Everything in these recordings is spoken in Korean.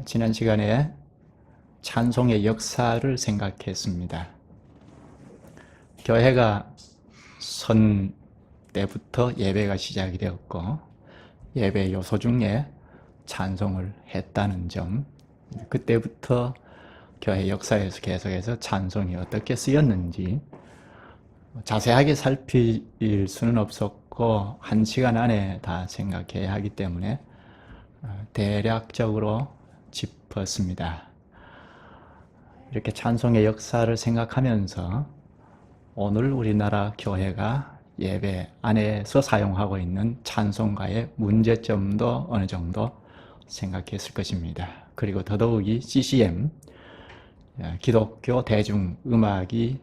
지난 시간에 찬송의 역사를 생각했습니다. 교회가 선 때부터 예배가 시작이 되었고 예배 요소 중에 찬송을 했다는 점, 그때부터 교회 역사에서 계속해서 찬송이 어떻게 쓰였는지 자세하게 살필 수는 없었고 한 시간 안에 다 생각해야 하기 때문에 대략적으로 짚었습니다. 이렇게 찬송의 역사를 생각하면서 오늘 우리나라 교회가 예배 안에서 사용하고 있는 찬송가의 문제점도 어느 정도 생각했을 것입니다. 그리고 더더욱이 CCM, 기독교 대중음악이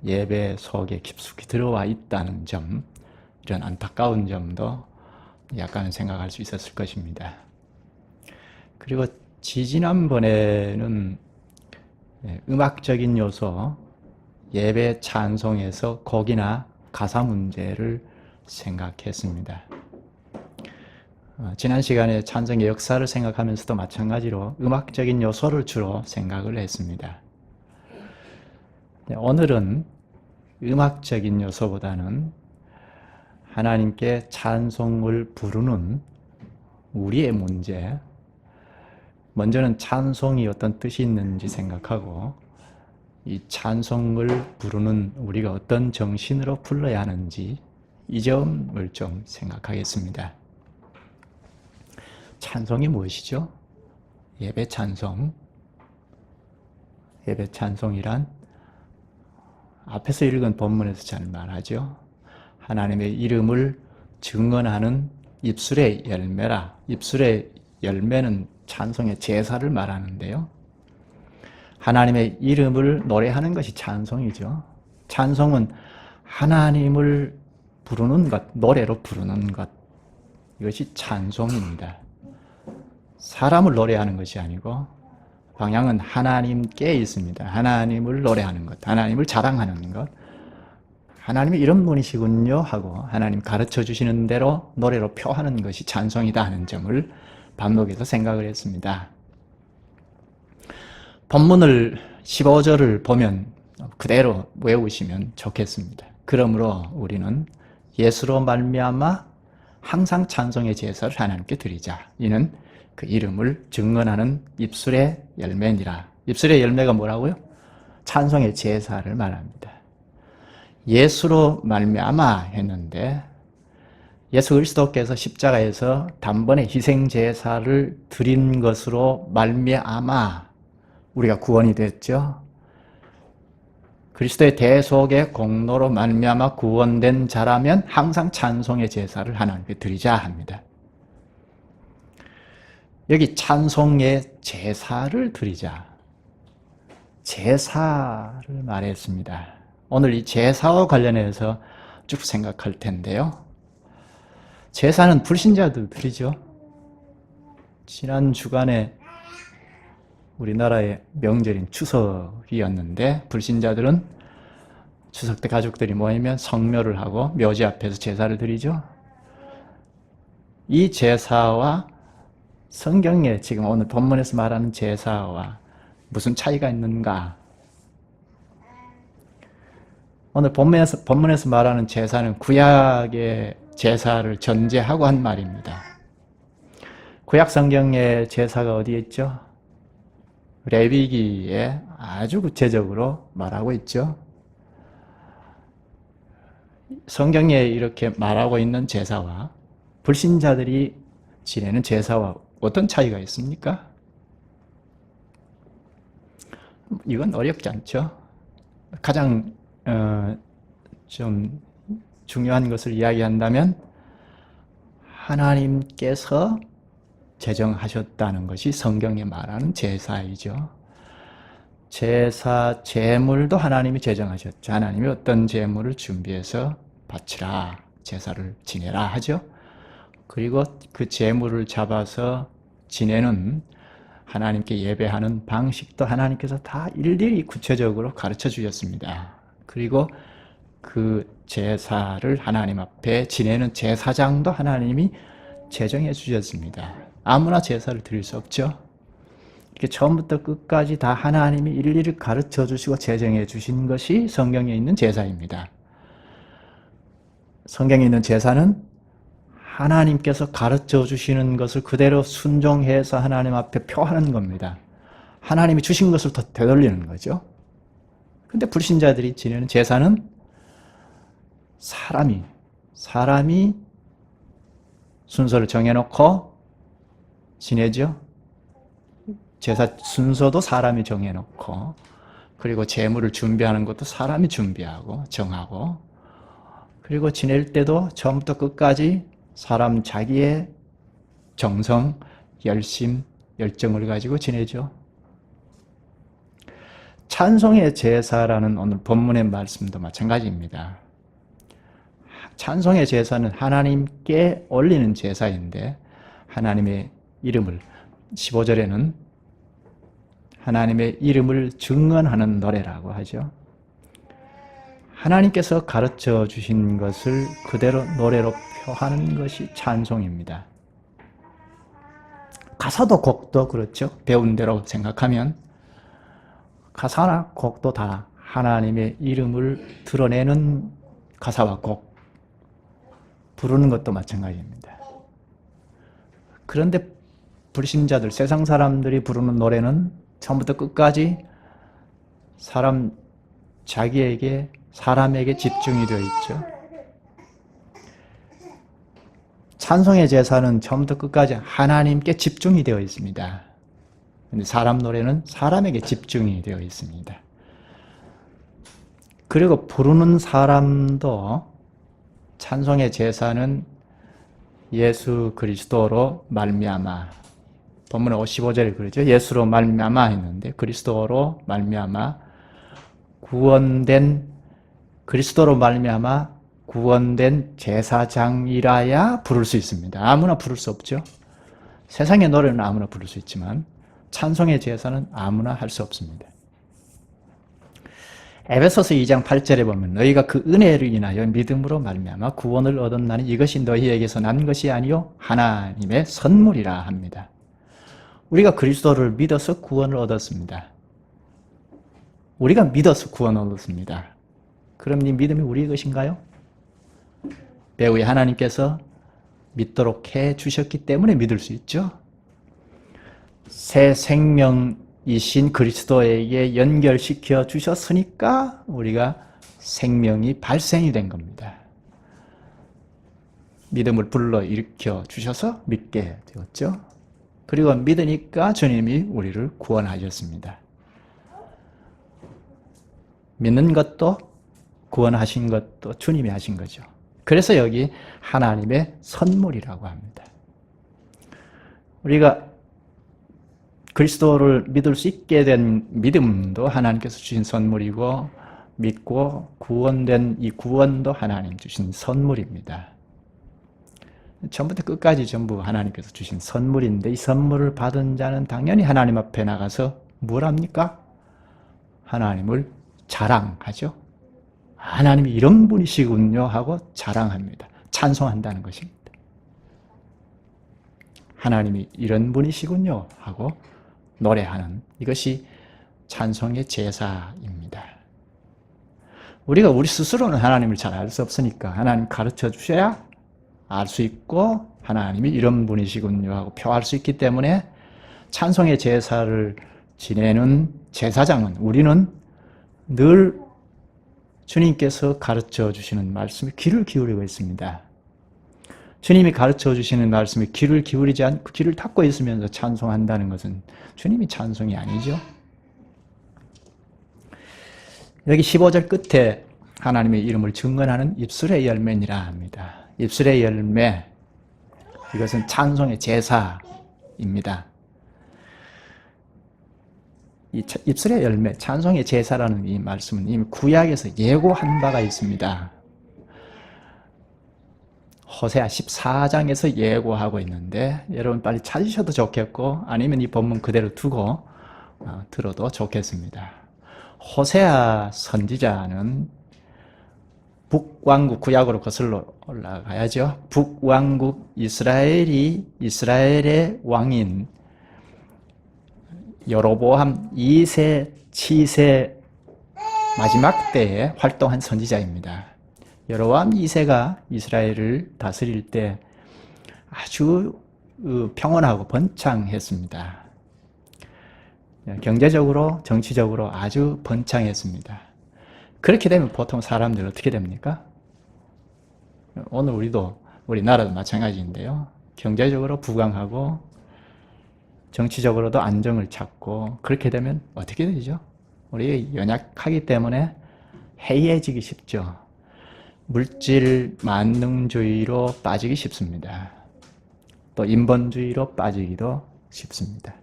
예배 속에 깊숙이 들어와 있다는 점, 이런 안타까운 점도 약간은 생각할 수 있었을 것입니다. 그리고 지지난번에는 음악적인 요소, 예배 찬송에서 곡이나 가사 문제를 생각했습니다. 지난 시간에 찬송의 역사를 생각하면서도 마찬가지로 음악적인 요소를 주로 생각을 했습니다. 오늘은 음악적인 요소보다는 하나님께 찬송을 부르는 우리의 문제, 먼저는 찬송이 어떤 뜻이 있는지 생각하고 이 찬송을 부르는 우리가 어떤 정신으로 불러야 하는지 이 점을 좀 생각하겠습니다. 찬송이 무엇이죠? 예배 찬송. 예배 찬송이란 앞에서 읽은 본문에서 잘 말하죠. 하나님의 이름을 증언하는 입술의 열매라. 입술의 열매는 찬송의 제사를 말하는데요. 하나님의 이름을 노래하는 것이 찬송이죠. 찬송은 하나님을 부르는 것, 노래로 부르는 것, 이것이 찬송입니다. 사람을 노래하는 것이 아니고 방향은 하나님께 있습니다. 하나님을 노래하는 것, 하나님을 자랑하는 것, 하나님이 이런 분이시군요 하고 하나님 가르쳐 주시는 대로 노래로 표하는 것이 찬송이다 하는 점을 반복해서 생각을 했습니다. 본문을 15절을 보면 그대로 외우시면 좋겠습니다. 그러므로 우리는 예수로 말미암아 항상 찬송의 제사를 하나님께 드리자. 이는 그 이름을 증언하는 입술의 열매니라. 입술의 열매가 뭐라고요? 찬송의 제사를 말합니다. 예수로 말미암아 했는데 예수 그리스도께서 십자가에서 단번에 희생 제사를 드린 것으로 말미암아 우리가 구원이 됐죠. 그리스도의 대속의 공로로 말미암아 구원된 자라면 항상 찬송의 제사를 하나님께 드리자 합니다. 여기 찬송의 제사를 드리자. 제사를 말했습니다. 오늘 이 제사와 관련해서 쭉 생각할 텐데요. 제사는 불신자들 드리죠. 지난 주간에 우리나라의 명절인 추석이었는데 불신자들은 추석 때 가족들이 모이면 성묘를 하고 묘지 앞에서 제사를 드리죠. 이 제사와 성경에 지금 오늘 본문에서 말하는 제사와 무슨 차이가 있는가? 오늘 본문에서 말하는 제사는 구약의 제사를 전제하고 한 말입니다. 구약 성경의 제사가 어디에 있죠? 레위기에 아주 구체적으로 말하고 있죠. 성경에 이렇게 말하고 있는 제사와 불신자들이 지내는 제사와 어떤 차이가 있습니까? 이건 어렵지 않죠. 가장 좀 중요한 것을 이야기한다면 하나님께서 제정하셨다는 것이 성경에 말하는 제사이죠. 제사, 제물도 하나님이 제정하셨죠. 하나님이 어떤 제물을 준비해서 바치라, 제사를 지내라 하죠. 그리고 그 제물을 잡아서 지내는 하나님께 예배하는 방식도 하나님께서 다 일일이 구체적으로 가르쳐 주셨습니다. 그리고 그 제사를 하나님 앞에 지내는 제사장도 하나님이 제정해 주셨습니다. 아무나 제사를 드릴 수 없죠. 처음부터 끝까지 다 하나님이 일일이 가르쳐 주시고 제정해 주신 것이 성경에 있는 제사입니다. 성경에 있는 제사는 하나님께서 가르쳐 주시는 것을 그대로 순종해서 하나님 앞에 표하는 겁니다. 하나님이 주신 것을 더 되돌리는 거죠. 근데 불신자들이 지내는 제사는 사람이 순서를 정해놓고 지내죠. 제사 순서도 사람이 정해놓고, 그리고 제물을 준비하는 것도 사람이 준비하고 정하고, 그리고 지낼 때도 처음부터 끝까지 사람 자기의 정성, 열심, 열정을 가지고 지내죠. 찬송의 제사라는 오늘 본문의 말씀도 마찬가지입니다. 찬송의 제사는 하나님께 올리는 제사인데, 하나님의 이름을, 15절에는 하나님의 이름을 증언하는 노래라고 하죠. 하나님께서 가르쳐 주신 것을 그대로 노래로 표하는 것이 찬송입니다. 가사도 곡도 그렇죠. 배운 대로 생각하면 가사나 곡도 다 하나님의 이름을 드러내는 가사와 곡, 부르는 것도 마찬가지입니다. 그런데 불신자들, 세상 사람들이 부르는 노래는 처음부터 끝까지 사람에게 집중이 되어 있죠. 찬송의 제사는 처음부터 끝까지 하나님께 집중이 되어 있습니다. 근데 사람 노래는 사람에게 집중이 되어 있습니다. 그리고 부르는 사람도, 찬송의 제사는 예수 그리스도로 말미암아, 본문 55절에 그러죠. 예수로 말미암아 했는데, 그리스도로 말미암아 그리스도로 말미암아 구원된 제사장이라야 부를 수 있습니다. 아무나 부를 수 없죠. 세상의 노래는 아무나 부를 수 있지만 찬송의 제사는 아무나 할 수 없습니다. 에베소서 2장 8절에 보면 너희가 그 은혜를 인하여 믿음으로 말미암아 구원을 얻었나니 이것이 너희에게서 난 것이 아니요 하나님의 선물이라 합니다. 우리가 그리스도를 믿어서 구원을 얻었습니다. 우리가 믿어서 구원을 얻었습니다. 그럼 이 믿음이 우리의 것인가요? 배우의 하나님께서 믿도록 해 주셨기 때문에 믿을 수 있죠. 새 생명이신 그리스도에게 연결시켜 주셨으니까 우리가 생명이 발생이 된 겁니다. 믿음을 불러일으켜 주셔서 믿게 되었죠. 그리고 믿으니까 주님이 우리를 구원하셨습니다. 믿는 것도 구원하신 것도 주님이 하신 거죠. 그래서 여기 하나님의 선물이라고 합니다. 우리가 그리스도를 믿을 수 있게 된 믿음도 하나님께서 주신 선물이고, 믿고 구원된 이 구원도 하나님 주신 선물입니다. 처음부터 끝까지 전부 하나님께서 주신 선물인데, 이 선물을 받은 자는 당연히 하나님 앞에 나가서 뭘 합니까? 하나님을 자랑하죠. 하나님이 이런 분이시군요 하고 자랑합니다. 찬송한다는 것입니다. 하나님이 이런 분이시군요 하고 노래하는, 이것이 찬송의 제사입니다. 우리가 우리 스스로는 하나님을 잘 알 수 없으니까 하나님 가르쳐 주셔야 알 수 있고, 하나님이 이런 분이시군요 하고 표할 수 있기 때문에 찬송의 제사를 지내는 제사장은, 우리는 늘 주님께서 가르쳐 주시는 말씀에 귀를 기울이고 있습니다. 주님이 가르쳐 주시는 말씀에 귀를 기울이지 않고 귀를 닫고 있으면서 찬송한다는 것은 주님이 찬송이 아니죠. 여기 15절 끝에 하나님의 이름을 증언하는 입술의 열매니라 합니다. 입술의 열매, 이것은 찬송의 제사입니다. 이 입술의 열매, 찬송의 제사라는 이 말씀은 이미 구약에서 예고한 바가 있습니다. 호세아 14장에서 예고하고 있는데 여러분 빨리 찾으셔도 좋겠고, 아니면 이 본문 그대로 두고 들어도 좋겠습니다. 호세아 선지자는 북왕국, 구약으로 거슬러 올라가야죠. 북왕국 이스라엘의 왕인 여로보암 2세, 7세 마지막 때에 활동한 선지자입니다. 여로보암 2세가 이스라엘을 다스릴 때 아주 평온하고 번창했습니다. 경제적으로, 정치적으로 아주 번창했습니다. 그렇게 되면 보통 사람들 어떻게 됩니까? 오늘 우리나라도 마찬가지인데요. 경제적으로 부강하고 정치적으로도 안정을 찾고 그렇게 되면 어떻게 되죠? 우리 연약하기 때문에 해이해지기 쉽죠. 물질 만능주의로 빠지기 쉽습니다. 또 인본주의로 빠지기도 쉽습니다.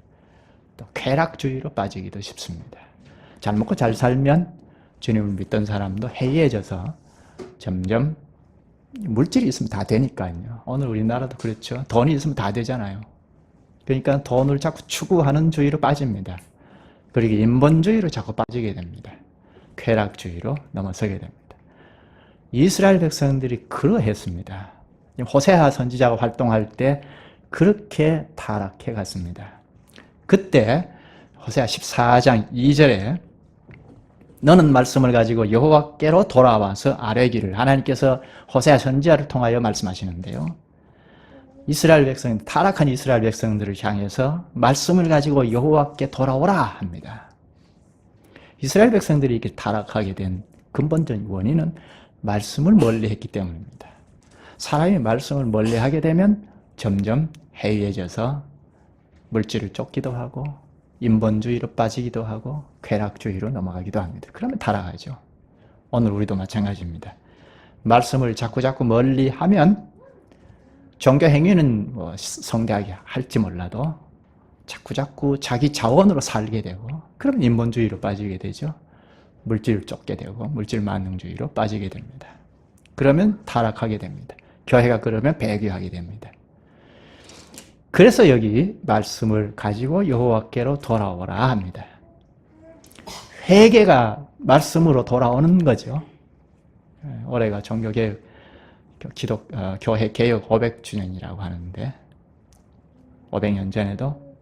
또 쾌락주의로 빠지기도 쉽습니다. 잘 먹고 잘 살면 주님을 믿던 사람도 해이해져서 점점 물질이 있으면 다 되니까요. 오늘 우리나라도 그렇죠. 돈이 있으면 다 되잖아요. 그러니까 돈을 자꾸 추구하는 주의로 빠집니다. 그리고 인본주의로 자꾸 빠지게 됩니다. 쾌락주의로 넘어서게 됩니다. 이스라엘 백성들이 그러했습니다. 호세아 선지자가 활동할 때 그렇게 타락해 갔습니다. 그때 호세아 14장 2절에 너는 말씀을 가지고 여호와께로 돌아와서 아뢰기를, 하나님께서 호세아 선지자를 통하여 말씀하시는데요. 이스라엘 백성, 타락한 이스라엘 백성들을 향해서 말씀을 가지고 여호와께 돌아오라 합니다. 이스라엘 백성들이 이렇게 타락하게 된 근본적인 원인은 말씀을 멀리했기 때문입니다. 사람이 말씀을 멀리하게 되면 점점 해이해져서 물질을 쫓기도 하고 인본주의로 빠지기도 하고 쾌락주의로 넘어가기도 합니다. 그러면 타락하죠. 오늘 우리도 마찬가지입니다. 말씀을 자꾸 멀리하면 종교 행위는 성대하게 할지 몰라도 자꾸 자기 자원으로 살게 되고 그러면 인본주의로 빠지게 되죠. 물질을 쫓게 되고 물질 만능주의로 빠지게 됩니다. 그러면 타락하게 됩니다. 교회가 그러면 배교하게 됩니다. 그래서 여기 말씀을 가지고 여호와께로 돌아오라 합니다. 회개가 말씀으로 돌아오는 거죠. 올해가 종교개혁, 교회 개혁 500주년이라고 하는데 500년 전에도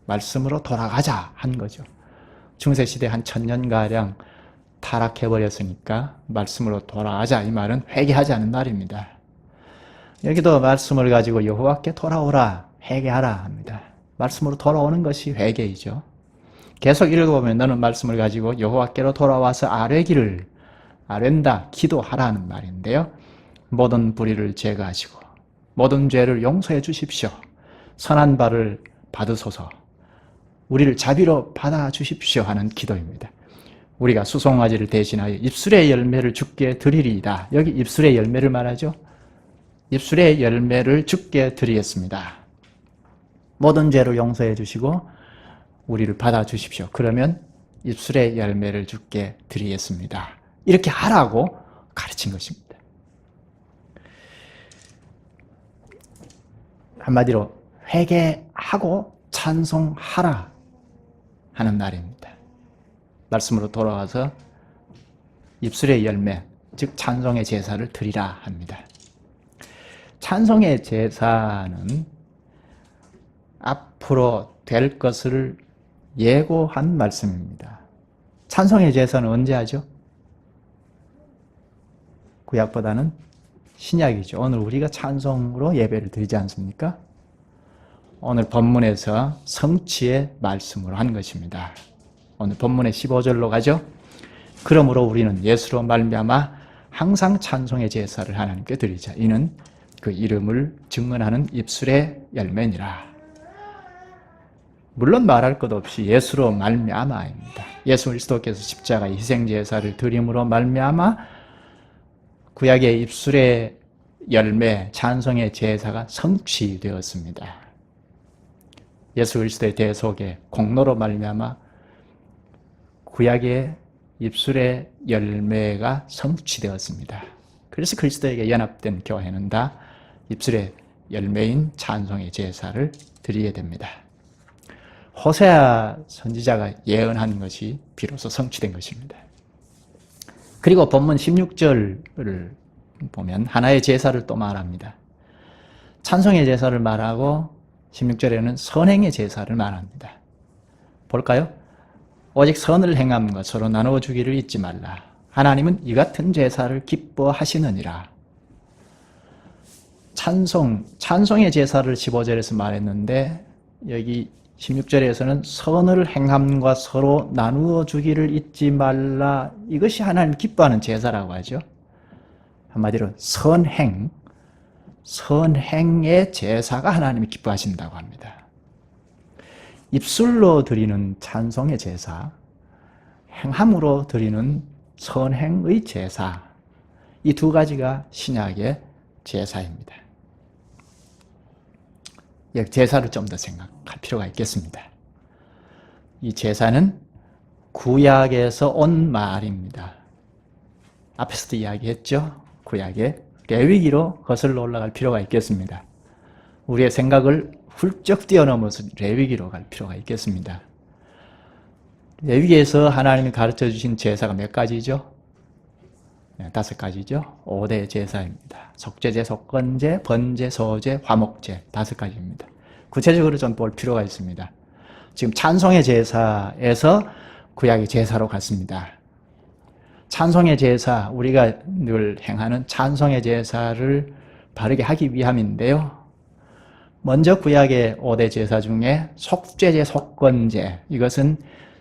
말씀으로 돌아가자 한 거죠. 중세시대 한 1000년가량 타락해버렸으니까 말씀으로 돌아가자, 이 말은 회개하자는 말입니다. 여기도 말씀을 가지고 여호와께 돌아오라, 회개하라 합니다. 말씀으로 돌아오는 것이 회개이죠. 계속 읽어보면 너는 말씀을 가지고 여호와께로 돌아와서 아뢰다, 기도하라는 말인데요. 모든 불의를 제거하시고 모든 죄를 용서해 주십시오. 선한 바를 받으소서. 우리를 자비로 받아주십시오 하는 기도입니다. 우리가 수송아지를 대신하여 입술의 열매를 주께 드리리이다. 여기 입술의 열매를 말하죠. 입술의 열매를 주께 드리겠습니다. 모든 죄를 용서해 주시고 우리를 받아주십시오. 그러면 입술의 열매를 주께 드리겠습니다. 이렇게 하라고 가르친 것입니다. 한마디로 회개하고 찬송하라 하는 말입니다. 말씀으로 돌아와서 입술의 열매, 즉 찬송의 제사를 드리라 합니다. 찬송의 제사는 앞으로 될 것을 예고한 말씀입니다. 찬송의 제사는 언제 하죠? 구약보다는 신약이죠. 오늘 우리가 찬송으로 예배를 드리지 않습니까? 오늘 본문에서 성취의 말씀으로 한 것입니다. 오늘 본문의 15절로 가죠. 그러므로 우리는 예수로 말미암아 항상 찬송의 제사를 하나님께 드리자. 이는 그 이름을 증언하는 입술의 열매니라. 물론 말할 것 없이 예수로 말미암아입니다. 예수 그리스도께서 십자가 희생 제사를 드림으로 말미암아 구약의 입술의 열매, 찬송의 제사가 성취되었습니다. 예수 그리스도의 대속의 공로로 말미암아 구약의 입술의 열매가 성취되었습니다. 그래서 그리스도에게 연합된 교회는 다 입술의 열매인 찬송의 제사를 드리게 됩니다. 호세아 선지자가 예언한 것이 비로소 성취된 것입니다. 그리고 본문 16절을 보면 하나의 제사를 또 말합니다. 찬송의 제사를 말하고 16절에는 선행의 제사를 말합니다. 볼까요? 오직 선을 행함과 서로 나누어 주기를 잊지 말라. 하나님은 이 같은 제사를 기뻐하시느니라. 찬송의 제사를 15절에서 말했는데 여기 16절에서는 선을 행함과 서로 나누어 주기를 잊지 말라. 이것이 하나님 기뻐하는 제사라고 하죠. 한마디로 선행의 제사가 하나님이 기뻐하신다고 합니다. 입술로 드리는 찬송의 제사, 행함으로 드리는 선행의 제사, 이 두 가지가 신약의 제사입니다. 제사를 좀 더 생각할 필요가 있겠습니다. 이 제사는 구약에서 온 말입니다. 앞에서도 이야기했죠. 구약의 레위기로 거슬러 올라갈 필요가 있겠습니다. 우리의 생각을 훌쩍 뛰어넘어서 레위기로 갈 필요가 있겠습니다. 레위기에서 하나님이 가르쳐 주신 제사가 몇 가지죠? 5가지죠. 5대 제사입니다. 속죄제, 속건제, 번제, 소제, 화목제 5가지입니다. 구체적으로 좀 볼 필요가 있습니다. 지금 찬송의 제사에서 구약의 제사로 갔습니다. 찬송의 제사, 우리가 늘 행하는 찬송의 제사를 바르게 하기 위함인데요. 먼저 구약의 5대 제사 중에 속죄제, 속건제, 이것은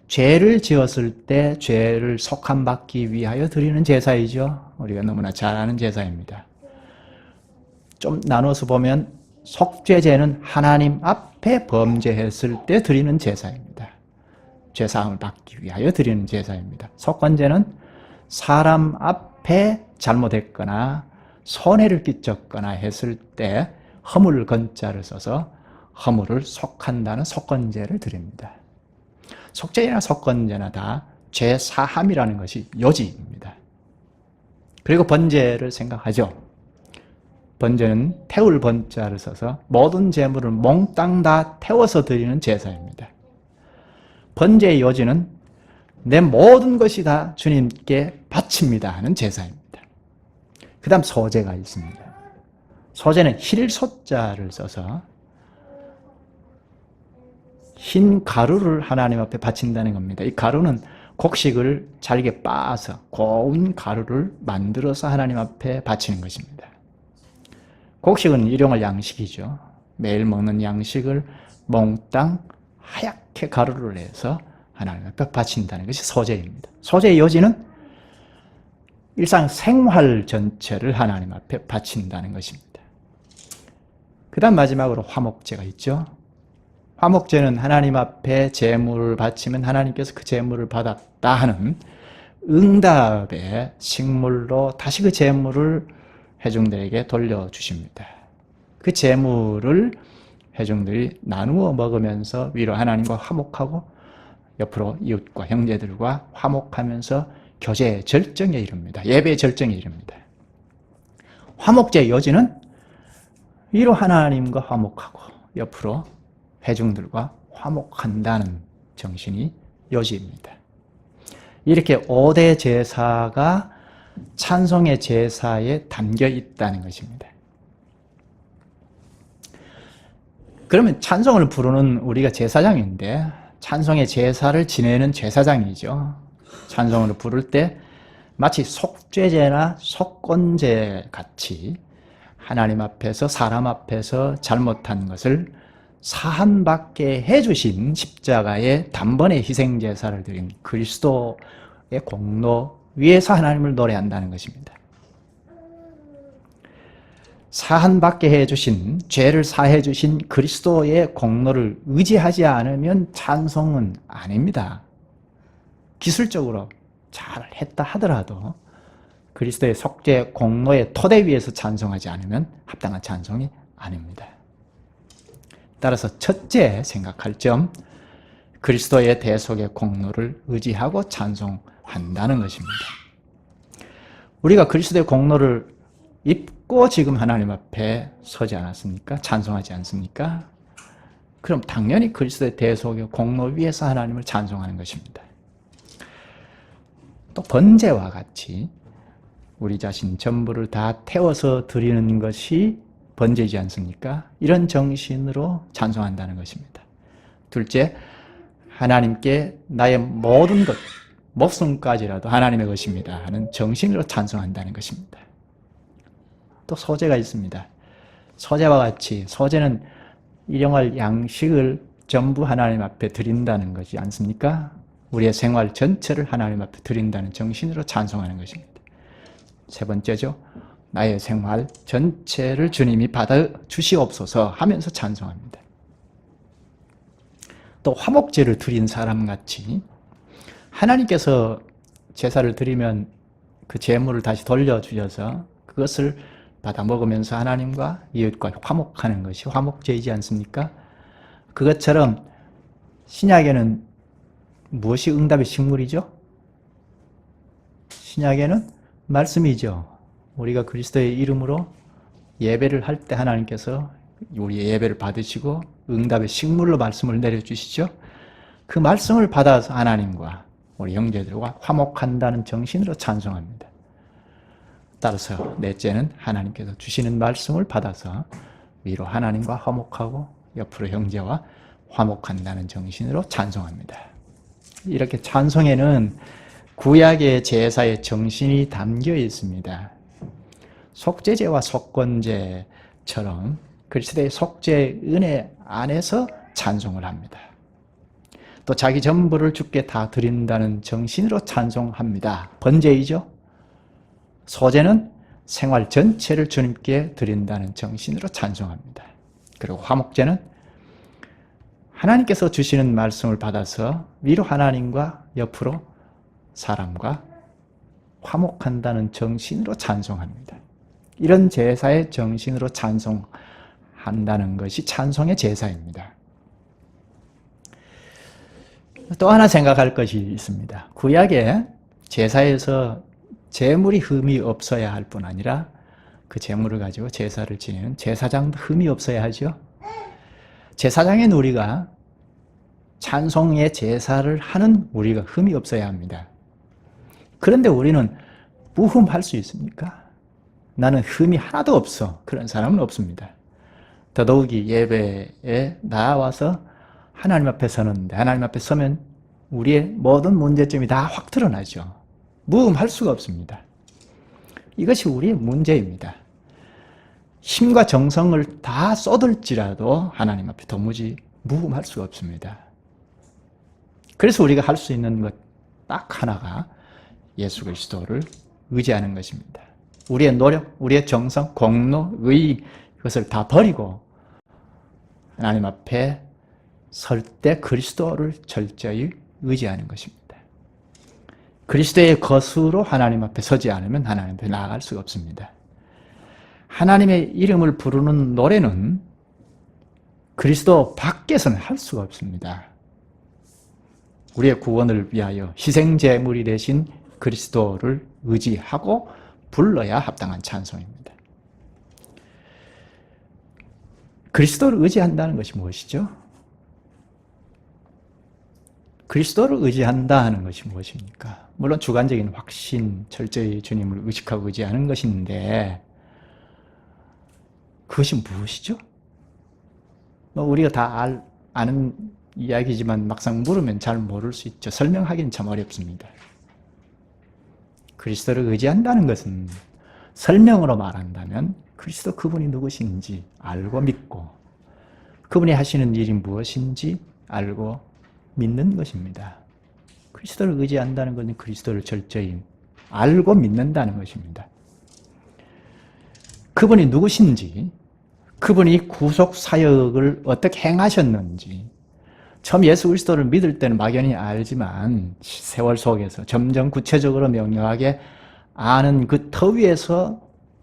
죄를 지었을 때 죄를 속함받기 위하여 드리는 제사이죠. 우리가 너무나 잘 아는 제사입니다. 좀 나눠서 보면 속죄제는 하나님 앞에 범죄했을 때 드리는 제사입니다. 죄사함을 받기 위하여 드리는 제사입니다. 속건제는 사람 앞에 잘못했거나 손해를 끼쳤거나 했을 때 허물 건자를 써서 허물을 속한다는 속건제를 드립니다. 속죄나 속건제나 다 죄사함이라는 것이 요지입니다. 그리고 번제를 생각하죠. 번제는 태울 번자를 써서 모든 재물을 몽땅 다 태워서 드리는 제사입니다. 번제의 요지는 내 모든 것이 다 주님께 바칩니다 하는 제사입니다. 그 다음 소제가 있습니다. 소제는 힐소자를 써서 흰 가루를 하나님 앞에 바친다는 겁니다. 이 가루는 곡식을 잘게 빻아서 고운 가루를 만들어서 하나님 앞에 바치는 것입니다. 곡식은 일용할 양식이죠. 매일 먹는 양식을 몽땅 하얗게 가루를 내서 하나님 앞에 바친다는 것이 소제입니다. 소제의 요지는 일상 생활 전체를 하나님 앞에 바친다는 것입니다. 그 다음 마지막으로 화목제가 있죠. 화목제는 하나님 앞에 제물을 바치면 하나님께서 그 제물을 받았다 하는 응답의 식물로 다시 그 제물을 회중들에게 돌려주십니다. 그 제물을 회중들이 나누어 먹으면서 위로 하나님과 화목하고 옆으로 이웃과 형제들과 화목하면서 교제의 절정에 이릅니다. 예배의 절정에 이릅니다. 화목제의 요지는 위로 하나님과 화목하고 옆으로 회중들과 화목한다는 정신이 요지입니다. 이렇게 5대 제사가 찬송의 제사에 담겨 있다는 것입니다. 그러면 찬송을 부르는 우리가 제사장인데 찬송의 제사를 지내는 제사장이죠. 찬송을 부를 때 마치 속죄제나 속건제 같이 하나님 앞에서 사람 앞에서 잘못한 것을 사함받게 해주신 십자가의 단번에 희생제사를 드린 그리스도의 공로 위에서 하나님을 노래한다는 것입니다. 사함받게 해주신, 죄를 사해 주신 그리스도의 공로를 의지하지 않으면 찬송은 아닙니다. 기술적으로 잘 했다 하더라도 그리스도의 속죄 공로의 토대 위에서 찬송하지 않으면 합당한 찬송이 아닙니다. 따라서 첫째 생각할 점, 그리스도의 대속의 공로를 의지하고 찬송한다는 것입니다. 우리가 그리스도의 공로를 입고 지금 하나님 앞에 서지 않았습니까? 찬송하지 않습니까? 그럼 당연히 그리스도의 대속의 공로 위에서 하나님을 찬송하는 것입니다. 또 번제와 같이 우리 자신 전부를 다 태워서 드리는 것이 번제이지 않습니까? 이런 정신으로 찬송한다는 것입니다. 둘째, 하나님께 나의 모든 것, 목숨까지라도 하나님의 것입니다 하는 정신으로 찬송한다는 것입니다. 또 소재가 있습니다. 소재와 같이 소재는 일용할 양식을 전부 하나님 앞에 드린다는 것이 않습니까? 우리의 생활 전체를 하나님 앞에 드린다는 정신으로 찬송하는 것입니다. 세 번째죠. 나의 생활 전체를 주님이 받아 주시옵소서 하면서 찬송합니다. 또 화목제를 드린 사람같이 하나님께서 제사를 드리면 그 제물을 다시 돌려주셔서 그것을 받아 먹으면서 하나님과 이웃과 화목하는 것이 화목제이지 않습니까? 그것처럼 신약에는 무엇이 응답의 식물이죠? 신약에는 말씀이죠. 우리가 그리스도의 이름으로 예배를 할 때 하나님께서 우리의 예배를 받으시고 응답의 식물로 말씀을 내려주시죠. 그 말씀을 받아서 하나님과 우리 형제들과 화목한다는 정신으로 찬송합니다. 따라서 넷째는 하나님께서 주시는 말씀을 받아서 위로 하나님과 화목하고 옆으로 형제와 화목한다는 정신으로 찬송합니다. 이렇게 찬송에는 구약의 제사의 정신이 담겨 있습니다. 속죄제와 속건제처럼 그리스도의 속죄 은혜 안에서 찬송을 합니다. 또 자기 전부를 주께 다 드린다는 정신으로 찬송합니다. 번제이죠. 소제는 생활 전체를 주님께 드린다는 정신으로 찬송합니다. 그리고 화목제는 하나님께서 주시는 말씀을 받아서 위로 하나님과 옆으로 사람과 화목한다는 정신으로 찬송합니다. 이런 제사의 정신으로 찬송한다는 것이 찬송의 제사입니다. 또 하나 생각할 것이 있습니다. 구약의 제사에서 제물이 흠이 없어야 할 뿐 아니라 그 제물을 가지고 제사를 지내는 제사장도 흠이 없어야 하죠. 제사장인 우리가 찬송의 제사를 하는 우리가 흠이 없어야 합니다. 그런데 우리는 무흠할 수 있습니까? 나는 흠이 하나도 없어. 그런 사람은 없습니다. 더더욱이 예배에 나와서 하나님 앞에 서는데 하나님 앞에 서면 우리의 모든 문제점이 다 확 드러나죠. 무흠할 수가 없습니다. 이것이 우리의 문제입니다. 힘과 정성을 다 쏟을지라도 하나님 앞에 도무지 무흠할 수가 없습니다. 그래서 우리가 할 수 있는 것 딱 하나가 예수 그리스도를 의지하는 것입니다. 우리의 노력, 우리의 정성, 공로, 의 그것을 다 버리고 하나님 앞에 설 때 그리스도를 철저히 의지하는 것입니다. 그리스도의 것으로 하나님 앞에 서지 않으면 하나님 앞에 나아갈 수가 없습니다. 하나님의 이름을 부르는 노래는 그리스도 밖에서는 할 수가 없습니다. 우리의 구원을 위하여 희생제물이 되신 그리스도를 의지하고 불러야 합당한 찬송입니다. 그리스도를 의지한다는 것이 무엇이죠? 그리스도를 의지한다 하는 것이 무엇입니까? 물론 주관적인 확신, 철저히 주님을 의식하고 의지하는 것인데 그것이 무엇이죠? 우리가 다 아는 이야기지만 막상 물으면 잘 모를 수 있죠. 설명하기는 참 어렵습니다. 그리스도를 의지한다는 것은 설명으로 말한다면 그리스도 그분이 누구신지 알고 믿고 그분이 하시는 일이 무엇인지 알고 믿는 것입니다. 그리스도를 의지한다는 것은 그리스도를 철저히 알고 믿는다는 것입니다. 그분이 누구신지, 그분이 구속 사역을 어떻게 행하셨는지, 처음 예수 그리스도를 믿을 때는 막연히 알지만 세월 속에서 점점 구체적으로 명료하게 아는 그 터 위에서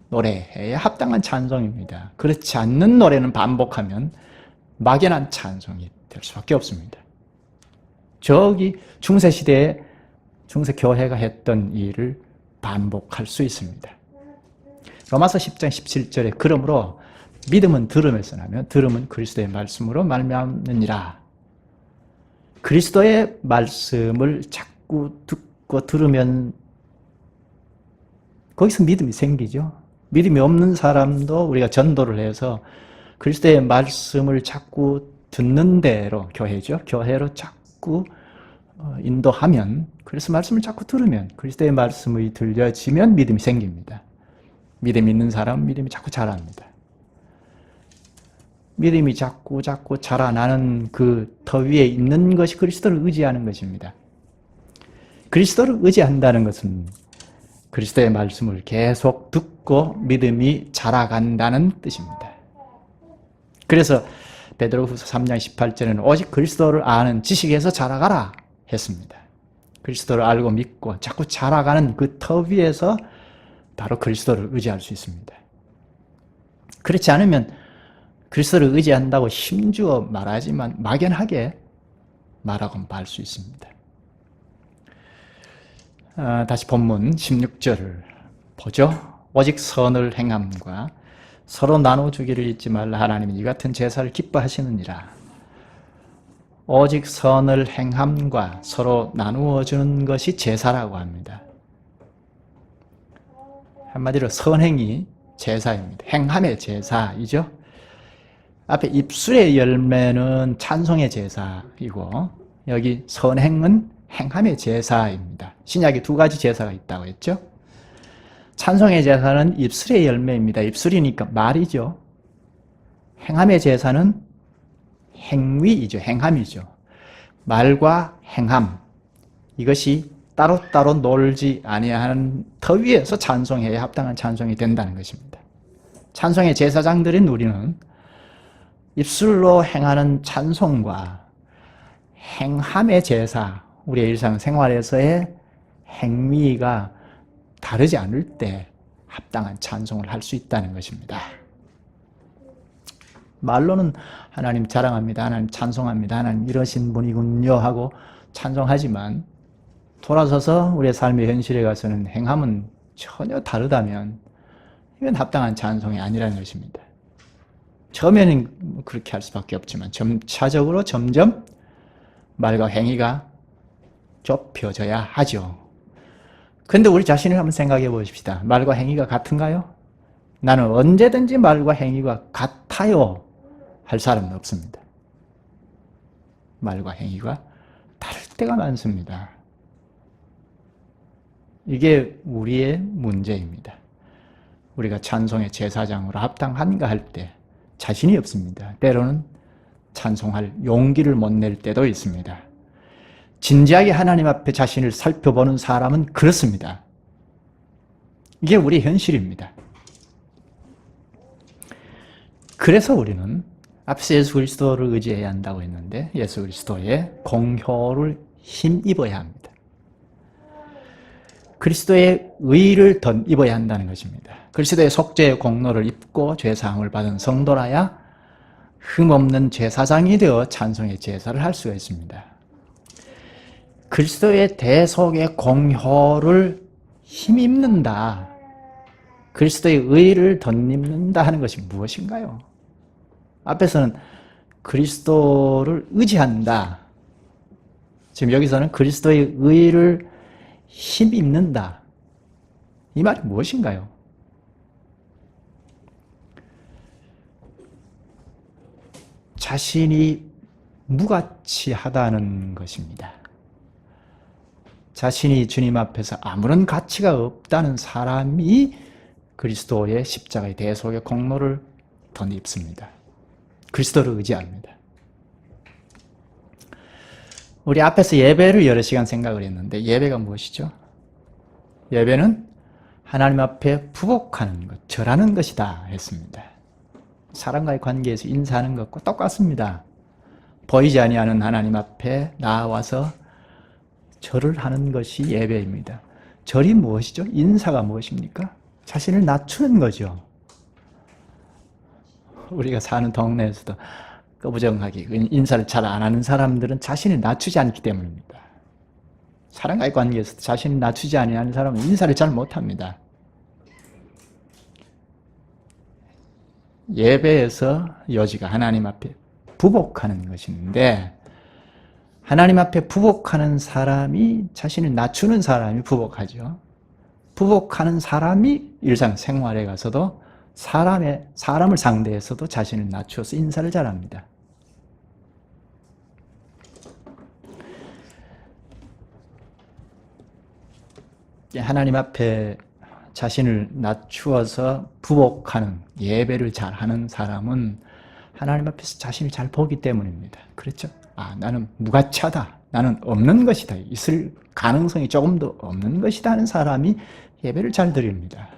노래해야 합당한 찬송입니다. 그렇지 않는 노래는 반복하면 막연한 찬송이 될 수밖에 없습니다. 저기 중세시대에 중세교회가 했던 일을 반복할 수 있습니다. 로마서 10장 17절에 그러므로 믿음은 들음에서 나며 들음은 그리스도의 말씀으로 말미암느니라. 그리스도의 말씀을 자꾸 듣고 들으면 거기서 믿음이 생기죠. 믿음이 없는 사람도 우리가 전도를 해서 그리스도의 말씀을 자꾸 듣는 대로 교회죠. 교회로 자꾸 자꾸 인도하면, 그래서 말씀을 자꾸 들으면, 그리스도의 말씀이 들려지면 믿음이 생깁니다. 믿음이 있는 사람은 믿음이 자꾸 자랍니다. 믿음이 자꾸 자라나는 그 더 위에 있는 것이 그리스도를 의지하는 것입니다. 그리스도를 의지한다는 것은 그리스도의 말씀을 계속 듣고 믿음이 자라간다는 뜻입니다. 그래서 베드로후서 3장 18절에는 오직 그리스도를 아는 지식에서 자라가라 했습니다. 그리스도를 알고 믿고 자꾸 자라가는 그 터 위에서 바로 그리스도를 의지할 수 있습니다. 그렇지 않으면 그리스도를 의지한다고 힘주어 말하지만 막연하게 말하고 말 수 있습니다. 다시 본문 16절을 보죠. 오직 선을 행함과 서로 나눠주기를 잊지 말라. 하나님은 이 같은 제사를 기뻐하시느니라. 오직 선을 행함과 서로 나누어 주는 것이 제사라고 합니다. 한마디로 선행이 제사입니다. 행함의 제사이죠. 앞에 입술의 열매는 찬송의 제사이고 여기 선행은 행함의 제사입니다. 신약에 두 가지 제사가 있다고 했죠. 찬송의 제사는 입술의 열매입니다. 입술이니까 말이죠. 행함의 제사는 행위이죠. 행함이죠. 말과 행함, 이것이 따로따로 놀지 아니하는 터 위에서 찬송해야 합당한 찬송이 된다는 것입니다. 찬송의 제사장들인 우리는 입술로 행하는 찬송과 행함의 제사, 우리의 일상생활에서의 행위가 다르지 않을 때 합당한 찬송을 할 수 있다는 것입니다. 말로는 하나님 자랑합니다. 하나님 찬송합니다. 하나님 이러신 분이군요 하고 찬송하지만 돌아서서 우리의 삶의 현실에 가서는 행함은 전혀 다르다면 이건 합당한 찬송이 아니라는 것입니다. 처음에는 그렇게 할 수밖에 없지만 점차적으로 점점 말과 행위가 좁혀져야 하죠. 근데 우리 자신을 한번 생각해 보십시다. 말과 행위가 같은가요? 나는 언제든지 말과 행위가 같아요 할 사람은 없습니다. 말과 행위가 다를 때가 많습니다. 이게 우리의 문제입니다. 우리가 찬송의 제사장으로 합당한가 할 때 자신이 없습니다. 때로는 찬송할 용기를 못 낼 때도 있습니다. 진지하게 하나님 앞에 자신을 살펴보는 사람은 그렇습니다. 이게 우리의 현실입니다. 그래서 우리는 앞서 예수 그리스도를 의지해야 한다고 했는데 예수 그리스도의 공효를 힘입어야 합니다. 그리스도의 의를 덧입어야 한다는 것입니다. 그리스도의 속죄의 공로를 입고 죄사함을 받은 성도라야 흠없는 제사장이 되어 찬송의 제사를 할 수가 있습니다. 그리스도의 대속의 공효를 힘입는다, 그리스도의 의를 덧입는다 하는 것이 무엇인가요? 앞에서는 그리스도를 의지한다, 지금 여기서는 그리스도의 의를 힘입는다, 이 말이 무엇인가요? 자신이 무가치하다는 것입니다. 자신이 주님 앞에서 아무런 가치가 없다는 사람이 그리스도의 십자가의 대속의 공로를 덧입습니다. 그리스도를 의지합니다. 우리 앞에서 예배를 여러 시간 생각을 했는데 예배가 무엇이죠? 예배는 하나님 앞에 부복하는 것, 절하는 것이다 했습니다. 사람과의 관계에서 인사하는 것과 똑같습니다. 보이지 아니하는 하나님 앞에 나와서 절을 하는 것이 예배입니다. 절이 무엇이죠? 인사가 무엇입니까? 자신을 낮추는 거죠. 우리가 사는 동네에서도 꺼부정하게 인사를 잘 안 하는 사람들은 자신을 낮추지 않기 때문입니다. 사람과의 관계에서 자신을 낮추지 아니하는 사람은 인사를 잘 못합니다. 예배에서 요지가 하나님 앞에 부복하는 것인데, 하나님 앞에 부복하는 사람이, 자신을 낮추는 사람이 부복하죠. 부복하는 사람이 일상생활에 가서도 사람을 상대해서도 자신을 낮추어서 인사를 잘합니다. 하나님 앞에 자신을 낮추어서 부복하는, 예배를 잘하는 사람은 하나님 앞에서 자신을 잘 보기 때문입니다. 그렇죠? 나는 무가치하다. 나는 없는 것이다. 있을 가능성이 조금 더 없는 것이다 하는 사람이 예배를 잘 드립니다.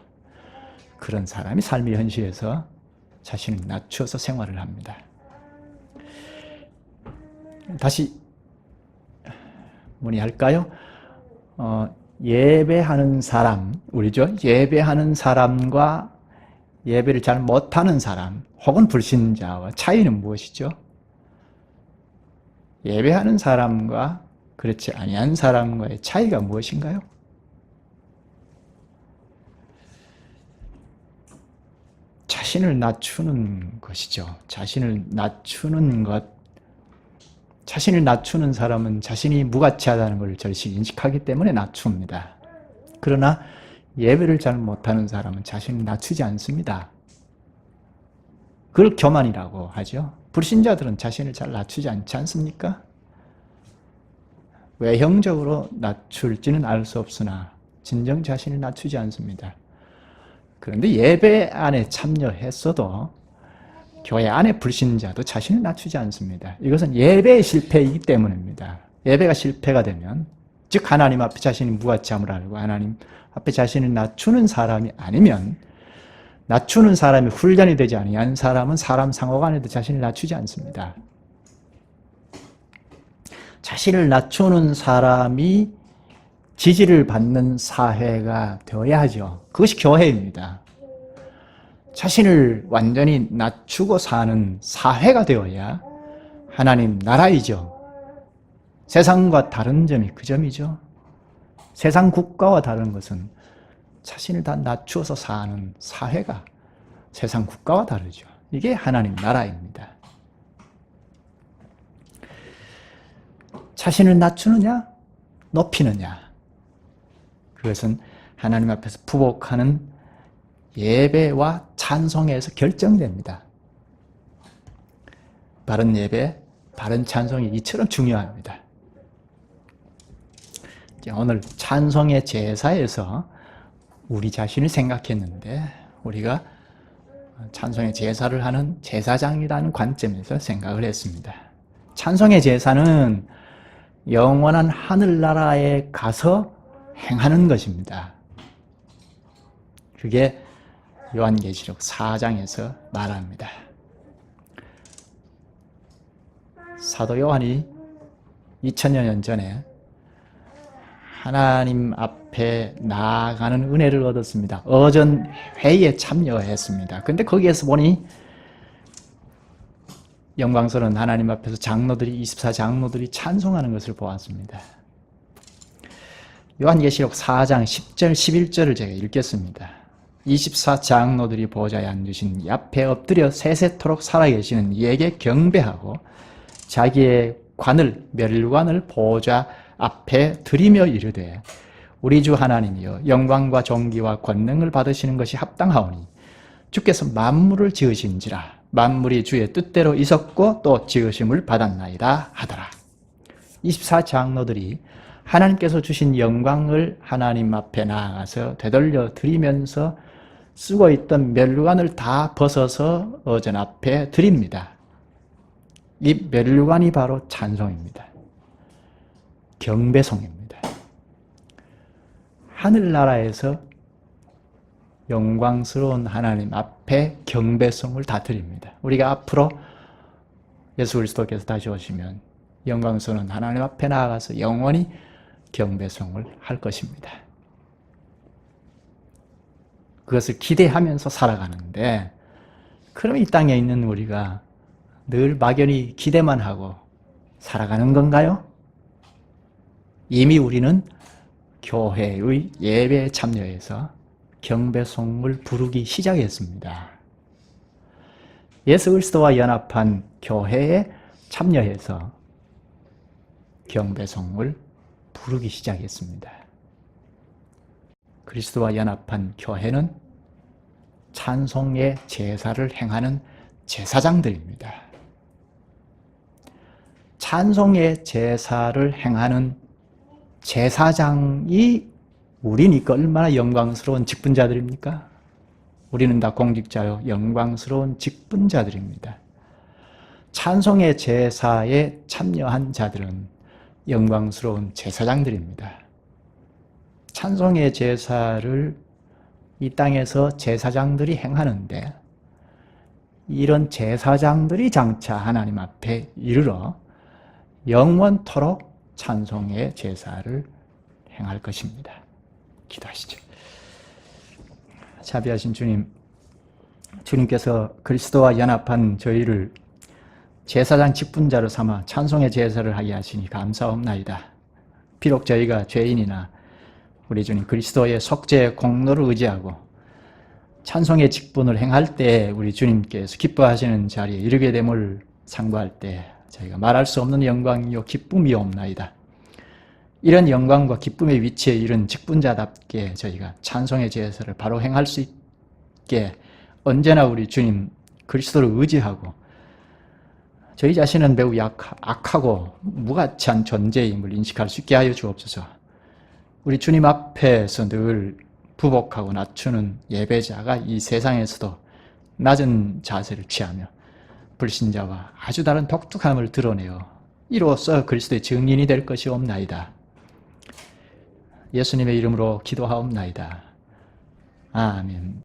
그런 사람이 삶의 현실에서 자신을 낮추어서 생활을 합니다. 다시 문의할까요? 예배하는 사람, 우리죠? 예배하는 사람과 예배를 잘 못하는 사람, 혹은 불신자와 차이는 무엇이죠? 예배하는 사람과 그렇지 아니한 사람과의 차이가 무엇인가요? 자신을 낮추는 것이죠. 자신을 낮추는 것. 자신을 낮추는 사람은 자신이 무가치하다는 것을 절실히 인식하기 때문에 낮춥니다. 그러나 예배를 잘 못하는 사람은 자신을 낮추지 않습니다. 그걸 교만이라고 하죠. 불신자들은 자신을 잘 낮추지 않지 않습니까? 외형적으로 낮출지는 알 수 없으나 진정 자신을 낮추지 않습니다. 그런데 예배 안에 참여했어도 교회 안에 불신자도 자신을 낮추지 않습니다. 이것은 예배의 실패이기 때문입니다. 예배가 실패가 되면, 즉 하나님 앞에 자신이 무가치함을 알고 하나님 앞에 자신을 낮추는 사람이 아니면, 낮추는 사람이 훈련이 되지 아니한 사람은 사람 상호간에도 자신을 낮추지 않습니다. 자신을 낮추는 사람이 지지를 받는 사회가 되어야 하죠. 그것이 교회입니다. 자신을 완전히 낮추고 사는 사회가 되어야 하나님 나라이죠. 세상과 다른 점이 그 점이죠. 세상 국가와 다른 것은 자신을 다 낮추어서 사는 사회가 세상 국가와 다르죠. 이게 하나님 나라입니다. 자신을 낮추느냐, 높이느냐, 그것은 하나님 앞에서 부복하는 예배와 찬송에서 결정됩니다. 바른 예배, 바른 찬송이 이처럼 중요합니다. 오늘 찬송의 제사에서 우리 자신을 생각했는데, 우리가 찬송의 제사를 하는 제사장이라는 관점에서 생각을 했습니다. 찬송의 제사는 영원한 하늘나라에 가서 행하는 것입니다. 그게 요한계시록 4장에서 말합니다. 사도 요한이 2000여 년 전에 하나님 앞에 나아가는 은혜를 얻었습니다. 어전 회의에 참여했습니다. 근데 거기에서 보니 영광스러운 하나님 앞에서 장로들이, 24장로들이 찬송하는 것을 보았습니다. 요한계시록 4장 10절, 11절을 제가 읽겠습니다. 24장로들이 보좌에 앉으신 앞에 엎드려 세세토록 살아계시는 이에게 경배하고 자기의 관을, 멸관을 보좌 앞에 드리며 이르되, 우리 주 하나님이여, 영광과 존귀와 권능을 받으시는 것이 합당하오니 주께서 만물을 지으신지라. 만물이 주의 뜻대로 있었고 또 지으심을 받았나이다 하더라. 24장로들이 하나님께서 주신 영광을 하나님 앞에 나아가서 되돌려 드리면서 쓰고 있던 멸관을 다 벗어서 어전 앞에 드립니다. 이 멸관이 바로 찬송입니다. 경배송입니다. 하늘나라에서 영광스러운 하나님 앞에 경배송을 다 드립니다. 우리가 앞으로 예수 그리스도께서 다시 오시면 영광스러운 하나님 앞에 나아가서 영원히 경배송을 할 것입니다. 그것을 기대하면서 살아가는데, 그럼 이 땅에 있는 우리가 늘 막연히 기대만 하고 살아가는 건가요? 이미 우리는 교회의 예배에 참여해서 경배송을 부르기 시작했습니다. 예수 그리스도와 연합한 교회에 참여해서 경배송을 부르기 시작했습니다. 그리스도와 연합한 교회는 찬송의 제사를 행하는 제사장들입니다. 찬송의 제사를 행하는 제사장이 우리니까 얼마나 영광스러운 직분자들입니까? 우리는 다 공직자요, 영광스러운 직분자들입니다. 찬송의 제사에 참여한 자들은 영광스러운 제사장들입니다. 찬송의 제사를 이 땅에서 제사장들이 행하는데, 이런 제사장들이 장차 하나님 앞에 이르러 영원토록 찬송의 제사를 행할 것입니다. 기도하시죠. 자비하신 주님, 주님께서 그리스도와 연합한 저희를 제사장 직분자로 삼아 찬송의 제사를 하게 하시니 감사옵나이다. 비록 저희가 죄인이나 우리 주님 그리스도의 속죄의 공로를 의지하고 찬송의 직분을 행할 때 우리 주님께서 기뻐하시는 자리에 이르게 됨을 상고할 때 저희가 말할 수 없는 영광이요 기쁨이옵나이다. 이런 영광과 기쁨의 위치에 이른 직분자답게 저희가 찬송의 제사를 바로 행할 수 있게 언제나 우리 주님 그리스도를 의지하고, 저희 자신은 매우 악하고 무가치한 존재임을 인식할 수 있게 하여 주옵소서. 우리 주님 앞에서 늘 부복하고 낮추는 예배자가 이 세상에서도 낮은 자세를 취하며 불신자와 아주 다른 독특함을 드러내어 이로써 그리스도의 증인이 될 것이옵나이다. 예수님의 이름으로 기도하옵나이다. 아멘.